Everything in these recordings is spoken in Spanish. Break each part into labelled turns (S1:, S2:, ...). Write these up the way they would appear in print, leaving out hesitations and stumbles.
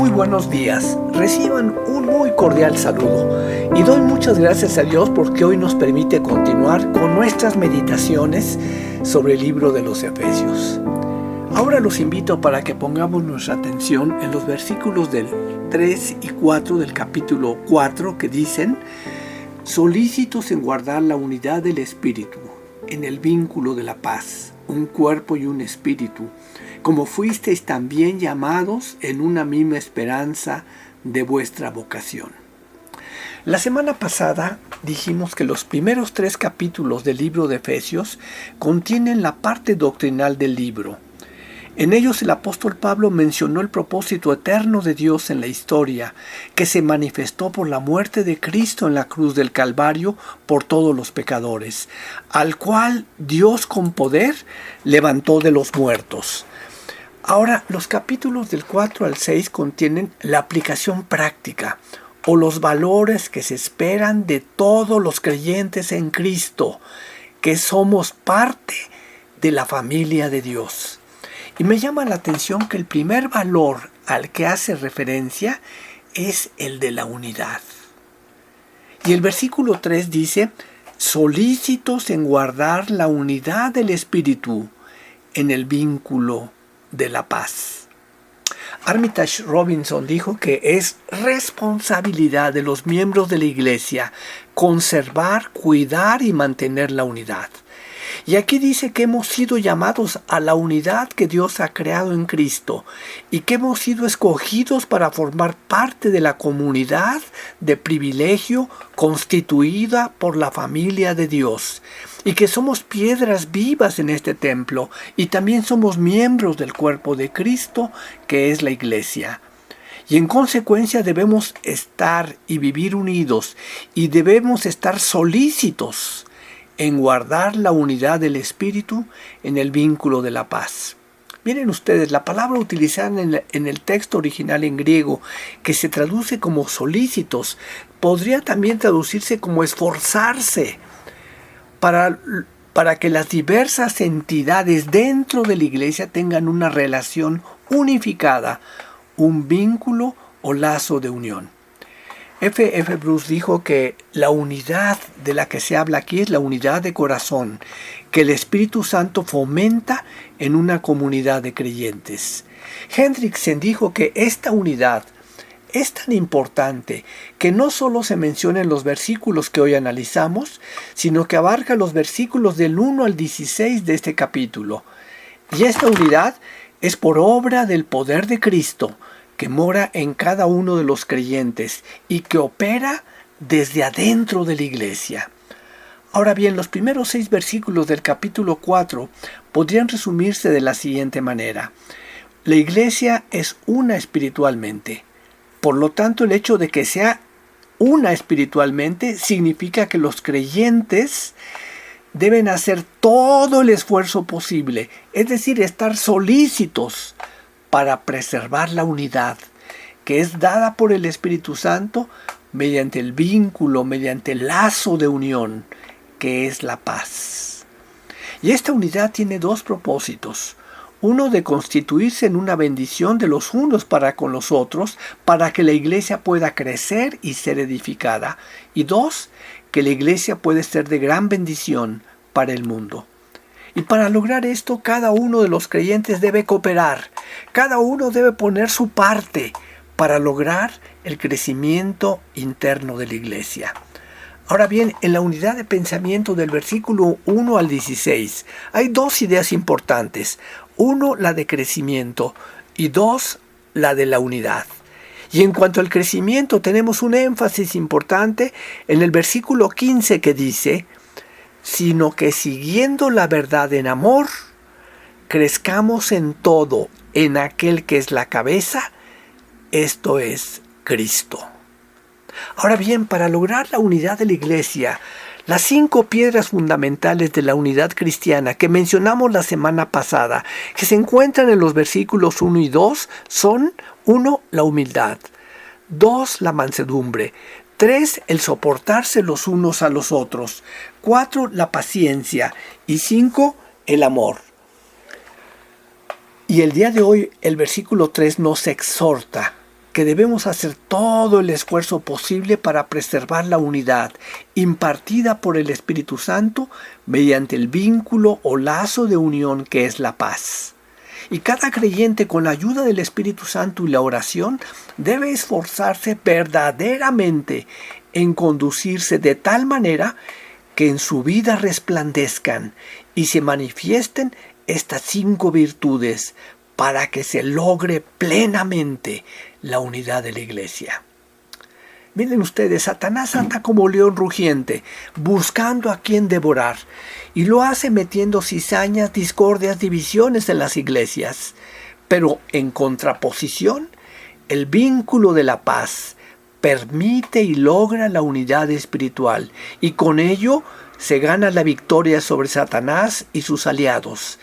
S1: Muy buenos días, reciban un muy cordial saludo y doy muchas gracias a Dios porque hoy nos permite continuar con nuestras meditaciones sobre el libro de los Efesios. Ahora los invito para que pongamos nuestra atención en los versículos del 3 y 4 del capítulo 4 que dicen: solícitos en guardar la unidad del Espíritu, en el vínculo de la paz, un cuerpo y un espíritu, como fuisteis también llamados en una misma esperanza de vuestra vocación. La semana pasada dijimos que los primeros 3 capítulos del libro de Efesios contienen la parte doctrinal del libro. En ellos el apóstol Pablo mencionó el propósito eterno de Dios en la historia, que se manifestó por la muerte de Cristo en la cruz del Calvario por todos los pecadores, al cual Dios con poder levantó de los muertos. Ahora, los capítulos del 4 al 6 contienen la aplicación práctica o los valores que se esperan de todos los creyentes en Cristo, que somos parte de la familia de Dios. Y me llama la atención que el primer valor al que hace referencia es el de la unidad. Y el versículo 3 dice: solícitos en guardar la unidad del Espíritu en el vínculo de la paz. Armitage Robinson dijo que es responsabilidad de los miembros de la Iglesia conservar, cuidar y mantener la unidad. Y aquí dice que hemos sido llamados a la unidad que Dios ha creado en Cristo y que hemos sido escogidos para formar parte de la comunidad de privilegio constituida por la familia de Dios y que somos piedras vivas en este templo y también somos miembros del cuerpo de Cristo, que es la Iglesia. Y en consecuencia debemos estar y vivir unidos y debemos estar solícitos en guardar la unidad del Espíritu en el vínculo de la paz. Miren ustedes, la palabra utilizada en el texto original en griego, que se traduce como solícitos, podría también traducirse como esforzarse para que las diversas entidades dentro de la iglesia tengan una relación unificada, un vínculo o lazo de unión. F.F. Bruce dijo que la unidad de la que se habla aquí es la unidad de corazón, que el Espíritu Santo fomenta en una comunidad de creyentes. Hendrickson dijo que esta unidad es tan importante que no solo se menciona en los versículos que hoy analizamos, sino que abarca los versículos del 1 al 16 de este capítulo. Y esta unidad es por obra del poder de Cristo, que mora en cada uno de los creyentes y que opera desde adentro de la iglesia. Ahora bien, los primeros 6 versículos del capítulo 4 podrían resumirse de la siguiente manera: la iglesia es una espiritualmente. Por lo tanto, el hecho de que sea una espiritualmente significa que los creyentes deben hacer todo el esfuerzo posible, es decir, estar solícitos para preservar la unidad que es dada por el Espíritu Santo mediante el vínculo, mediante el lazo de unión, que es la paz. Y esta unidad tiene 2 propósitos. Uno, de constituirse en una bendición de los unos para con los otros, para que la iglesia pueda crecer y ser edificada. Y 2, que la iglesia puede ser de gran bendición para el mundo. Y para lograr esto, cada uno de los creyentes debe cooperar. Cada uno debe poner su parte para lograr el crecimiento interno de la iglesia. Ahora bien, en la unidad de pensamiento del versículo 1 al 16, hay 2 ideas importantes. 1, la de crecimiento, y 2, la de la unidad. Y en cuanto al crecimiento, tenemos un énfasis importante en el versículo 15 que dice: sino que siguiendo la verdad en amor, crezcamos en todo en aquel que es la cabeza, esto es Cristo. Ahora bien, para lograr la unidad de la iglesia, las 5 piedras fundamentales de la unidad cristiana que mencionamos la semana pasada, que se encuentran en los versículos 1 y 2, son: 1, la humildad; 2, la mansedumbre; 3, el soportarse los unos a los otros; 4, la paciencia; y 5, el amor. Y el día de hoy el versículo 3 nos exhorta que debemos hacer todo el esfuerzo posible para preservar la unidad impartida por el Espíritu Santo mediante el vínculo o lazo de unión que es la paz. Y cada creyente, con la ayuda del Espíritu Santo y la oración, debe esforzarse verdaderamente en conducirse de tal manera que en su vida resplandezcan y se manifiesten estas 5 virtudes para que se logre plenamente la unidad de la iglesia. Miren ustedes, Satanás anda como león rugiente, buscando a quien devorar, y lo hace metiendo cizañas, discordias, divisiones en las iglesias. Pero en contraposición, el vínculo de la paz permite y logra la unidad espiritual, y con ello se gana la victoria sobre Satanás y sus aliados.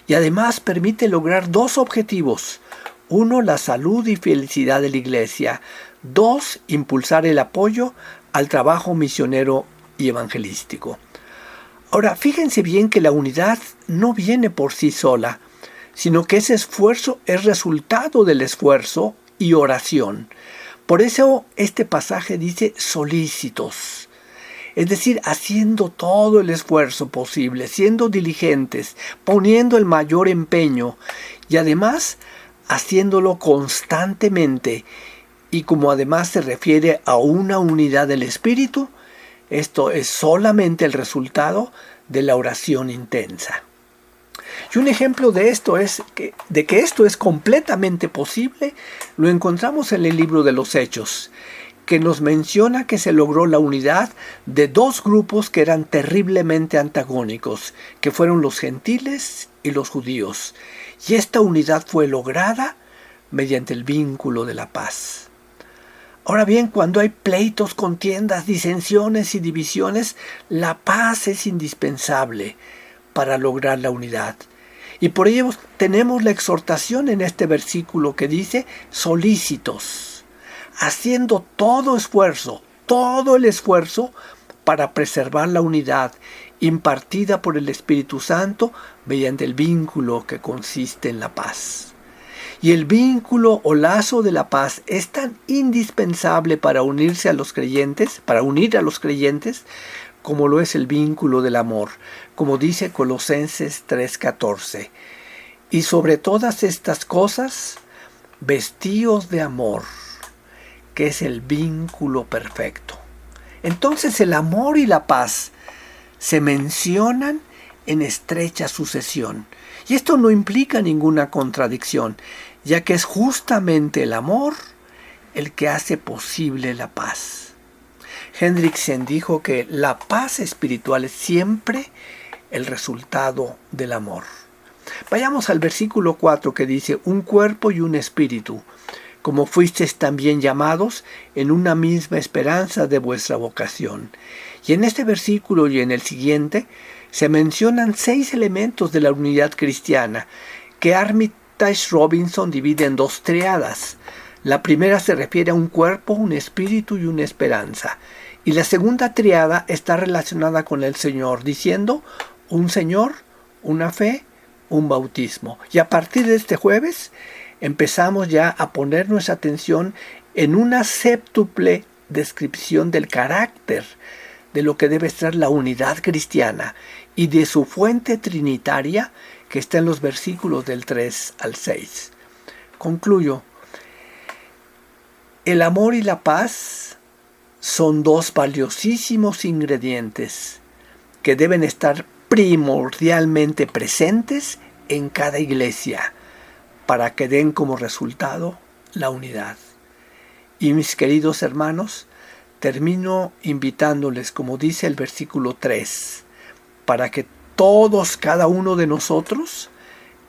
S1: Y además permite lograr 2 objetivos. 1, la salud y felicidad de la iglesia. 2, impulsar el apoyo al trabajo misionero y evangelístico. Ahora, fíjense bien que la unidad no viene por sí sola, sino que ese esfuerzo es resultado del esfuerzo y oración. Por eso este pasaje dice solícitos. Es decir, haciendo todo el esfuerzo posible, siendo diligentes, poniendo el mayor empeño y además haciéndolo constantemente. Y como además se refiere a una unidad del Espíritu, esto es solamente el resultado de la oración intensa. Y un ejemplo de esto de que esto es completamente posible, lo encontramos en el libro de los Hechos, que nos menciona que se logró la unidad de 2 grupos que eran terriblemente antagónicos, que fueron los gentiles y los judíos. Y esta unidad fue lograda mediante el vínculo de la paz. Ahora bien, cuando hay pleitos, contiendas, disensiones y divisiones, la paz es indispensable para lograr la unidad. Y por ello tenemos la exhortación en este versículo que dice solícitos, haciendo todo el esfuerzo para preservar la unidad impartida por el Espíritu Santo mediante el vínculo que consiste en la paz. Y el vínculo o lazo de la paz es tan indispensable para unirse a los creyentes, como lo es el vínculo del amor, como dice Colosenses 3:14. Y sobre todas estas cosas, vestíos de amor, que es el vínculo perfecto. Entonces el amor y la paz se mencionan en estrecha sucesión. Y esto no implica ninguna contradicción, ya que es justamente el amor el que hace posible la paz. Hendrickson dijo que la paz espiritual es siempre el resultado del amor. Vayamos al versículo 4 que dice, un cuerpo y un espíritu, como fuisteis también llamados en una misma esperanza de vuestra vocación. Y en este versículo y en el siguiente se mencionan 6 elementos de la unidad cristiana que Armitage Robinson divide en 2 triadas. La primera se refiere a un cuerpo, un espíritu y una esperanza. Y la segunda triada está relacionada con el Señor, diciendo un Señor, una fe, un bautismo. Y a partir de este jueves empezamos ya a poner nuestra atención en una séptuple descripción del carácter de lo que debe ser la unidad cristiana y de su fuente trinitaria que está en los versículos del 3 al 6. Concluyo. El amor y la paz son 2 valiosísimos ingredientes que deben estar primordialmente presentes en cada iglesia para que den como resultado la unidad. Y mis queridos hermanos, termino invitándoles, como dice el versículo 3, para que todos, cada uno de nosotros,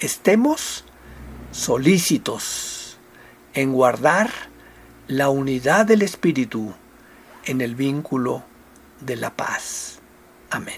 S1: estemos solícitos en guardar la unidad del Espíritu en el vínculo de la paz. Amén.